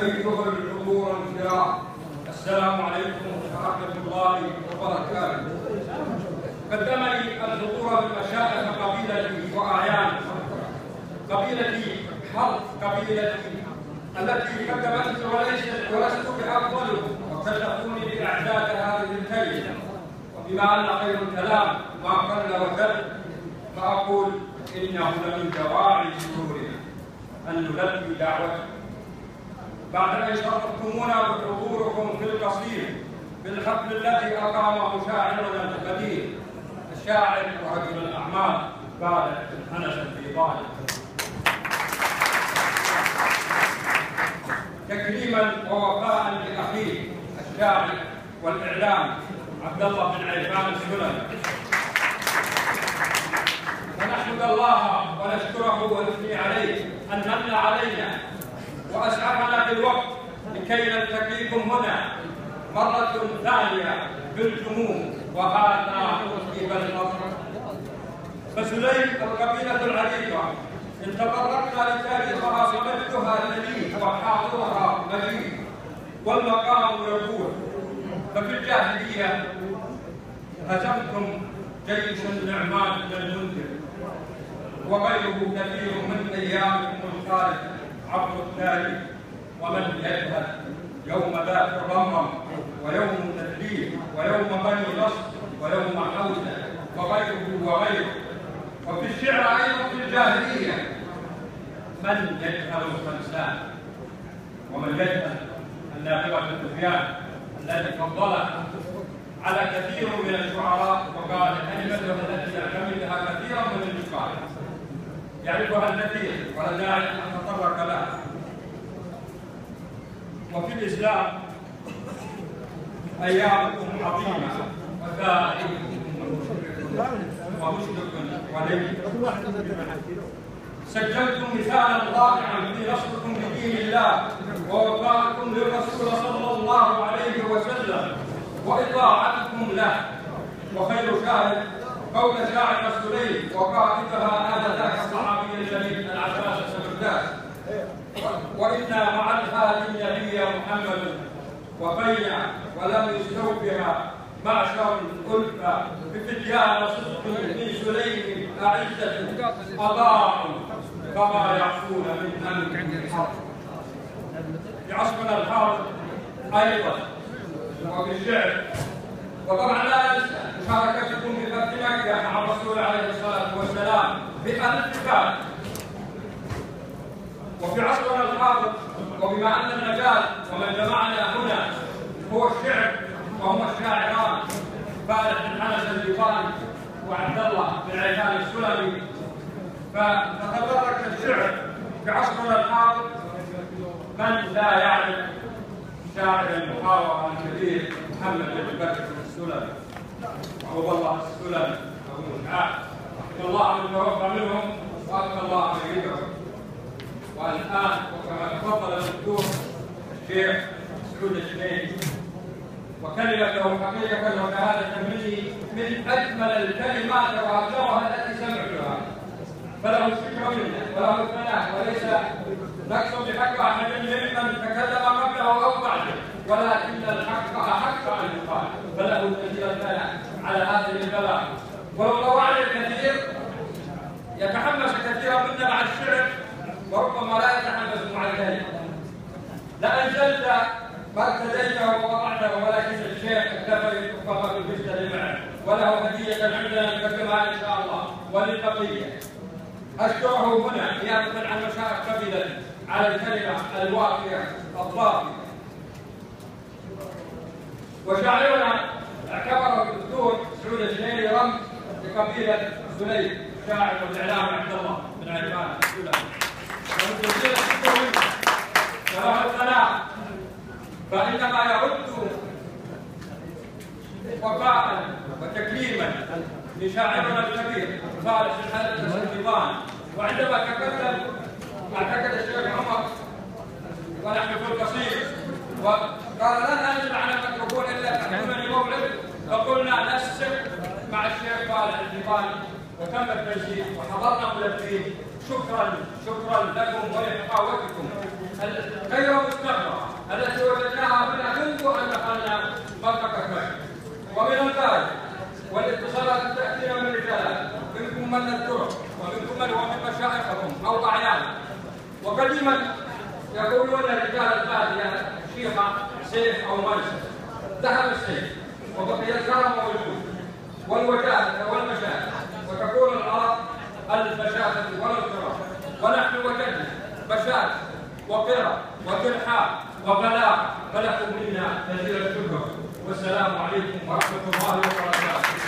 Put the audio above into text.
أيها الحضور الكرام، السلام عليكم ورحمة الله وبركاته. قدمني الحضور بمشايخ قبيلتي وأعيان قبيلتي، حرب قبيلتي التي قدمتني ولست بأفضلهم، وكلفوني بإعداد هذه الكلمة. وبما أن خير الكلام ما قل وكل، فأقول إنه لمن دواعي سرورنا أن نلبي دعوتكم بعد أن شرفتمونا بحضوركم في القصير بالحفل الذي أقامه شاعرنا القدير الشاعر ورجل الأعمال بالغ بن أنس البيضاني، تكريما ووفاء لأخيه الشاعر والإعلام عبد الله بن عيفان السلمي. ونحمد الله ونشكره ونثني عليه أن من علينا وأسعفنا بالوقت لكي نلتقيكم هنا مرة ثانية بالجموم وهذا مصيب النصر. فسليم القبيلة العريقة إن تطرقنا لتاريخها فمجدها جليل وحاضرها مجيد والمقام يقول: ففي الجاهلية هزمتم جيش النعمان بن المنذر وغيره كثير من أيامكم الخالدة عبر التاريخ، ومن يشهد يوم ذات الرمم ويوم تدليل ويوم بني نصر ويوم حوزة وغيره. وفي الشعر أيضا في الجاهلية من يجهل الخمسان، ومن يجهل الناقبة السفيان الذي فضله على كثير من الشعراء وقال كلمته التي يعتمد بها كثيرا من النقاد يعرفها الكثير ولا داعي ان نتطرق لها. وفي الاسلام ايامكم عظيمه وثائركم ومشرق وليل، سجلتم مثالا رائعا في نصركم لدين الله ووفائكم للرسول صلى الله عليه وسلم وإطاعتكم له. وخير شاهد قول شاعر سليم وقائدها آنذاك الصحابي الجليل العباس السرداس: وإنا مع الهادي النبي محمد وفينا ولم يستوفها معشر الألفة بفتيان صدق من سليم أعزة أضاعوا كما يعصون من أمر الحرب. في عصرنا الحاضر أيضا وفي الشعر، وطبعا لا ننسى مشاركتكم في فتح مكة مع الرسول عليه الصلاة والسلام ب1000 باب. وفي عصرنا الحاضر وبما أن المجال ومن جمعنا هنا هو الشعر وهم الشاعران بالغ بن أنس البيضاني وعبد الله بن عيفان السلمي، فتتطرق الشعر في عصرنا الحاضر من لا يعرف شاعر المحاورة الكبير محمد بن بكر السلمي وعبد الله السلمي أبو مسعود، رحمه الله من توفى منهم وأبقى الله يريدهم. والآن وكما تفضل الدكتور الشيخ سعود الشنيدي، وكلمته حقيقة وشهادة مني من أجمل الكلمات وأبلغها التي سمعتها، فله الشكر منا وله الثناء، وليس نقص بحق أحد ممن تكلم قبله أو بعده، ولكن الحق أحق أن يقال، فله الجزيل الثناء على هذه البلاغة. ولو طوعنا الكثير يتحمس كثيرا منا مع الشعر وربما لا يتحمس مع الكلمة. لأنزلت ما ابتديته ووضعته، ولكن الشيخ اكتفى فقط بالبسط معه، وله هدية عندنا نقدمها إن شاء الله وللبقية. أشكره هنا نيابة عن مشايخ قبيلتي على الكلمة الوافية الضافية. وشاعرنا اعتبره الدكتور سعود الشنيدي رمز لقبيلة سليم شاعر والإعلام عبد الله بن عيفان السلمي، ومن الشكر وله الثناء، فإنما يعد وفاء وتكريما لشاعرنا الكبير فارس الحدث البيضاني. وعندما تكلم اعتقد الشيخ عمر ونحن في القصير وقال لن انزل على الميكروفون الا تحكمني موعد، فقلنا نسق مع الشيخ فارس البيضاني وتم التنسيق وحضرنا ملفين. شكرا لكم ولحفاوتكم غير مستقرة التي وجدناها بنا منذ أن دخلنا منطقة مكة ومن الخارج، والاتصالات تأتينا من رجالات منكم من نذكره ومنكم من هو من مشايخهم أو أعيانهم. وقديما يقولون الرجال البادية شيخة سيف أو مرسل، ذهب السيف وبقي الكرم والجود والوجاهة والمشاعر، وتكون الأرض البشاشة والقرى، ونحن وجدنا بشاشة وقرى وترحاب وبلاغ، فلكم منا جزيل الشكر، والسلام عليكم ورحمة الله وبركاته.